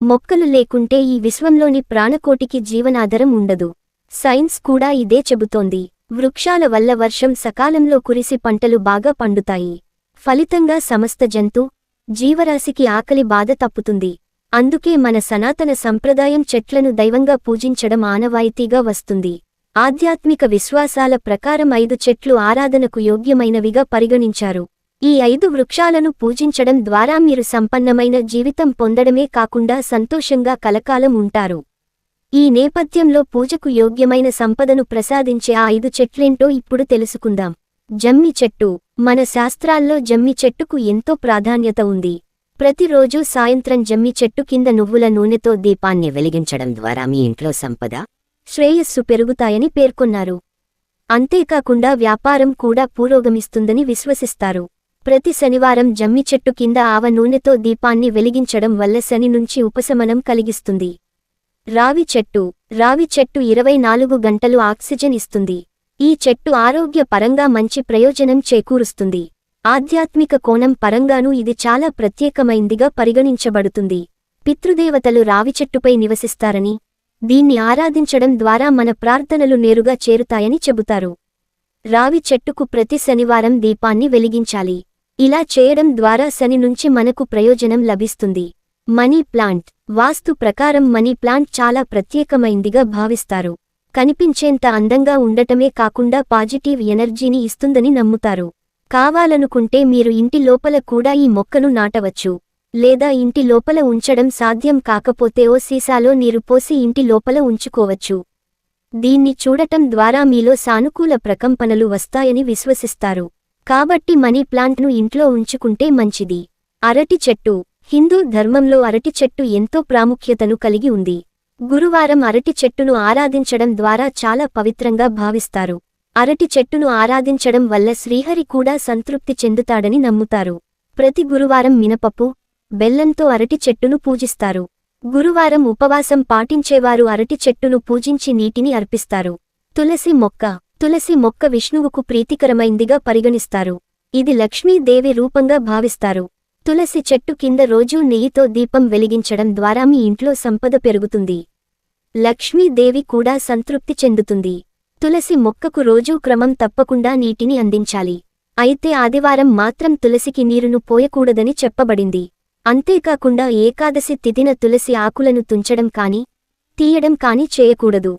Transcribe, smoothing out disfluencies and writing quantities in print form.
మొక్కలు లేకుంటే ఈ విశ్వంలోని ప్రాణకోటికి జీవనాధారం ఉండదు. సైన్స్ కూడా ఇదే చెబుతోంది. వృక్షాల వల్ల వర్షం సకాలంలో కురిసి పంటలు బాగా పండుతాయి. ఫలితంగా సమస్త జంతు జీవరాశికి ఆకలి బాధ తప్పుతుంది. అందుకే మన సనాతన సంప్రదాయం చెట్లను దైవంగా పూజించడం ఆనవాయితీగా వస్తుంది. ఆధ్యాత్మిక విశ్వాసాల ప్రకారం 5 చెట్లు ఆరాధనకు యోగ్యమైనవిగా పరిగణించారు. ఈ 5 వృక్షాలను పూజించడం ద్వారా మీరు సంపన్నమైన జీవితం పొందడమే కాకుండా సంతోషంగా కలకాలం ఉంటారు. ఈ నేపథ్యంలో పూజకు యోగ్యమైన సంపదను ప్రసాదించే ఆ 5 చెట్లేంటో ఇప్పుడు తెలుసుకుందాం. జమ్మి చెట్టు. మన శాస్త్రాల్లో జమ్మి చెట్టుకు ఎంతో ప్రాధాన్యత ఉంది. ప్రతిరోజూ సాయంత్రం జమ్మి చెట్టు కింద నువ్వుల నూనెతో దీపాన్ని వెలిగించడం ద్వారా మీ ఇంట్లో సంపద, శ్రేయస్సు పెరుగుతాయని పేర్కొన్నారు. అంతేకాకుండా వ్యాపారం కూడా పురోగమిస్తుందని విశ్వసిస్తారు. ప్రతి శనివారం జమ్మి చెట్టు కింద ఆవ నూనెతో దీపాన్ని వెలిగించడం వల్ల శని నుంచి ఉపశమనం కలిగిస్తుంది. రావి చెట్టు. రావి చెట్టు 24 గంటలు ఆక్సిజన్ ఇస్తుంది. ఈ చెట్టు ఆరోగ్య పరంగా మంచి ప్రయోజనం చేకూరుస్తుంది. ఆధ్యాత్మిక కోణం పరంగానూ ఇది చాలా ప్రత్యేకమైందిగా పరిగణించబడుతుంది. పితృదేవతలు రావి చెట్టుపై నివసిస్తారని, దీన్ని ఆరాధించడం ద్వారా మన ప్రార్థనలు నేరుగా చేరుతాయని చెబుతారు. రావి చెట్టుకు ప్రతి శనివారం దీపాన్ని వెలిగించాలి. ఇలా చేయడం ద్వారా శని నుంచి మనకు ప్రయోజనం లభిస్తుంది. Money plant. వాస్తు ప్రకారం మనీ ప్లాంట్ చాలా ప్రత్యేకమైందిగా భావిస్తారు. కనిపించేంత అందంగా ఉండటమే కాకుండా పాజిటివ్ ఎనర్జీని ఇస్తుందని నమ్ముతారు. కావాలనుకుంటే మీరు ఇంటి లోపల కూడా ఈ మొక్కను నాటవచ్చు. లేదా ఇంటి లోపల ఉంచడం సాధ్యం కాకపోతే ఓ సీసాలో నీరు పోసి ఇంటి లోపల ఉంచుకోవచ్చు. దీన్ని చూడటం ద్వారా మీలో సానుకూల ప్రకంపనలు వస్తాయని విశ్వసిస్తారు. కాబట్టి మనీ ప్లాంట్ను ఇంట్లో ఉంచుకుంటే మంచిది. అరటి చెట్టు. హిందూ ధర్మంలో అరటి చెట్టు ఎంతో ప్రాముఖ్యతను కలిగి ఉంది. గురువారం అరటి చెట్టును ఆరాధించడం ద్వారా చాలా పవిత్రంగా భావిస్తారు. అరటి చెట్టును ఆరాధించడం వల్ల శ్రీహరి కూడా సంతృప్తి చెందుతాడని నమ్ముతారు. ప్రతి గురువారం మినపప్పు, బెల్లంతో అరటి చెట్టును పూజిస్తారు. గురువారం ఉపవాసం పాటించేవారు అరటి చెట్టును పూజించి నీటిని అర్పిస్తారు. తులసి మొక్క. తులసి మొక్క విష్ణువుకు ప్రీతికరమైందిగా పరిగణిస్తారు. ఇది లక్ష్మీదేవి రూపంగా భావిస్తారు. తులసి చెట్టు కింద రోజూ నెయ్యితో దీపం వెలిగించడం ద్వారా మీ ఇంట్లో సంపద పెరుగుతుంది. లక్ష్మీదేవి కూడా సంతృప్తి చెందుతుంది. తులసి మొక్కకు రోజూ క్రమం తప్పకుండా నీటిని అందించాలి. అయితే ఆదివారం మాత్రం తులసికి నీరును పోయకూడదని చెప్పబడింది. అంతేకాకుండా ఏకాదశి తిథిన తులసి ఆకులను తుంచడం కానీ, తీయడం కానీ చేయకూడదు.